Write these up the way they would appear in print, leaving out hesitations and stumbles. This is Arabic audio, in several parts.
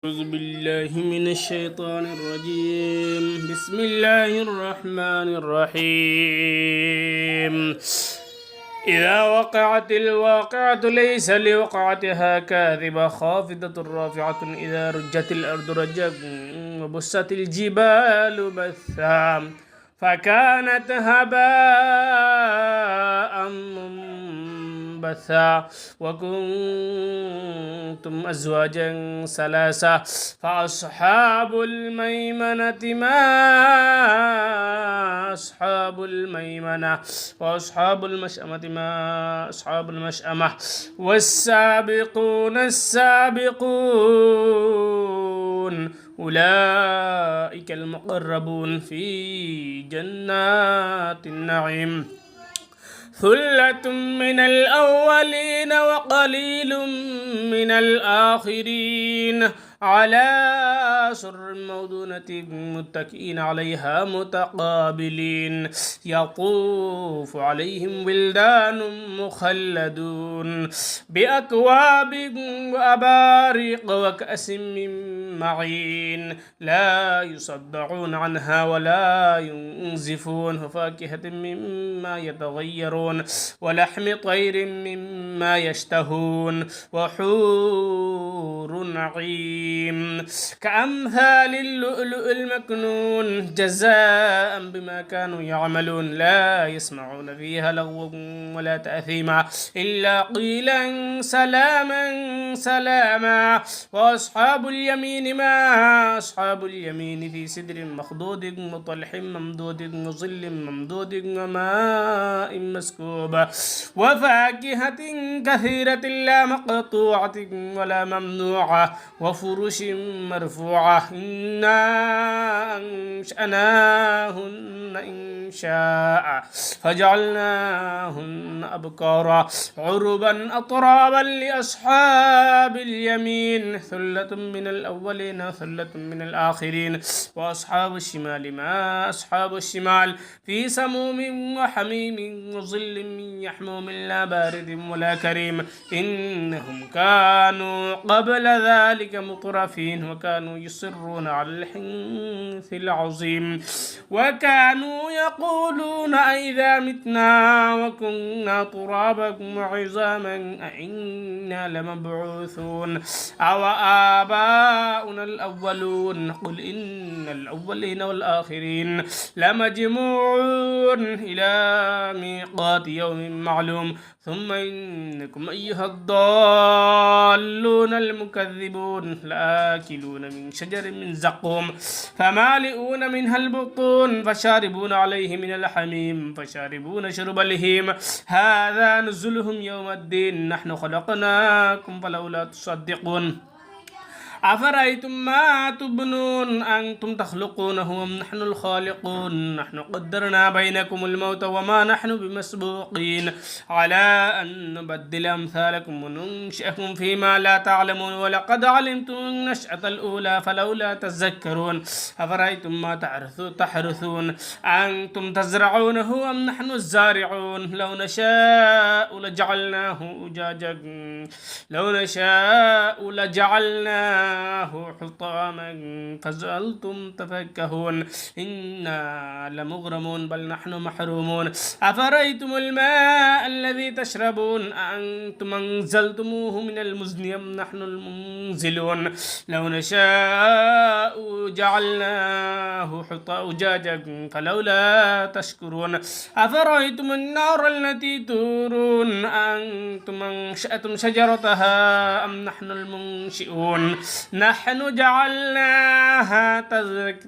أعوذ بالله من الشيطان الرجيم. بسم الله الرحمن الرحيم. إذا وقعت الواقعة ليس لوقعتها كاذبة خافضة رافعة إذا رجت الأرض رجا وبست الجبال بثا فكانت هباء منبثا وكنتم أزواجا ثلاثة فأصحاب الميمنة ما أصحاب الميمنة وأصحاب المشأمة ما أصحاب المشأمة والسابقون السابقون أولئك المقربون في جنات النعيم ثلة من الأولين وقليل من الآخرين على سر موضونة متكئين عليها متقابلين يطوف عليهم ولدان مخلدون بأكواب وأباريق وكأس من معين لا يصدعون عنها ولا ينزفون وفاكهة مما يتغيرون ولحم طير مما يشتهون وحور عين كأمثال اللؤلؤ المكنون جزاء بما كانوا يعملون لا يسمعون فيها لغوا ولا تأثيما إلا قيلا سلاما سلاما وأصحاب اليمين ما أصحاب اليمين في سدر مخضود وطلح ممدود وظل ممدود وماء مسكوب وفاكهة كثيرة لا مقطوعة ولا ممنوعة وفرش مرفوعة إنا أنشأناهن إنشاء فجعلناهن أبكارا عربا أطرابا لأصحاب اليمين ثلة من الأولين ثلة من الآخرين وأصحاب الشمال ما أصحاب الشمال في سموم وحميم وظل من يحموم لا بارد ولا كريم إنهم كانوا قبل ذلك مترفين وكانوا يصرون على الحنث العظيم وكانوا يقولون أئذا متنا وكنا ترابا وعظاما أئنا لمبعوثون أو آباؤنا الأولون قل إن الأولين والآخرين لمجموعون إلى ميقات يوم معلوم ثم إنكم أيها الضالون المكذبون لآكلون من شجر من زقوم فمالئون منها البطون فشاربون عليه من الحميم فشاربون شرب الهيم هذا نزلهم يوم الدين نحن خلقناكم فلولا تصدقون أفرأيتم ما تبنون أنتم تخلقونه أم نحن الخالقون نحن قدرنا بينكم الموت وما نحن بمسبوقين على أن نبدل أمثالكم وننشئكم فيما لا تعلمون ولقد علمتم النشأة الأولى فلولا تذكرون أفرأيتم ما تحرثون أنتم تزرعونه أم نحن الزارعون لو نشاء لجعلناه أجاجا لو نشاء لجعلناه حطاما فظلتم تفكهون إنا لمغرمون بل نحن محرومون أفرأيتم الماء الذي تشربون أنتم أنزلتموه من المزن أم نحن المنزلون لو نشاء جعلناه أجاجا فلولا تشكرون أفرأيتم النار التي تورون أنتم أنشأتم شجرتها أم نحن المنشئون نحن جعلناها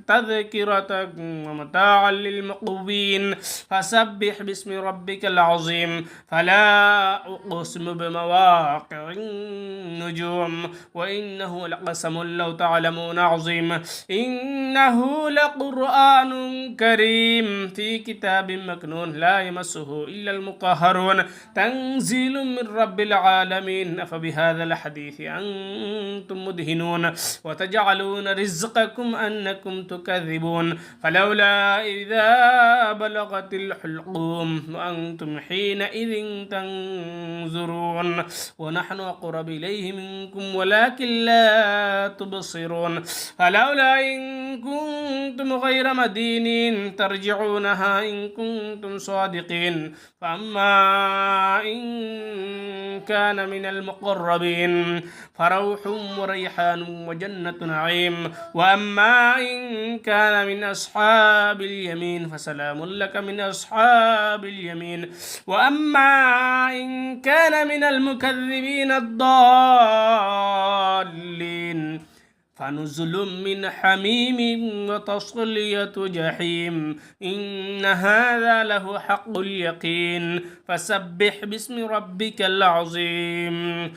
تذكرة ومتاعا للمقوين فسبح باسم ربك العظيم فلا أقسم بمواقع النجوم وإنه لقسم لو تعلمون عظيم إنه لقرآن كريم في كتاب مكنون لا يمسه إلا المطهرون تنزيل من رب العالمين أفبهذا الحديث أنتم مدهنون توقنون وتجعلون رزقكم أنكم تكذبون فلولا إذا بلغت الحلقوم وأنتم حينئذ تنظرون ونحن أقرب إليه منكم ولكن لا تبصرون فلولا إن كنتم غير مدينين ترجعونها إن كنتم صادقين فأما إن كان من المقربين فروح وريحان وجنة نعيم وأما إن كان من أصحاب اليمين فسلام لك من أصحاب اليمين وأما إن كان من المكذبين الضالين فنزل من حميم وتصلية جحيم إن هذا له حق اليقين فسبح باسم ربك العظيم.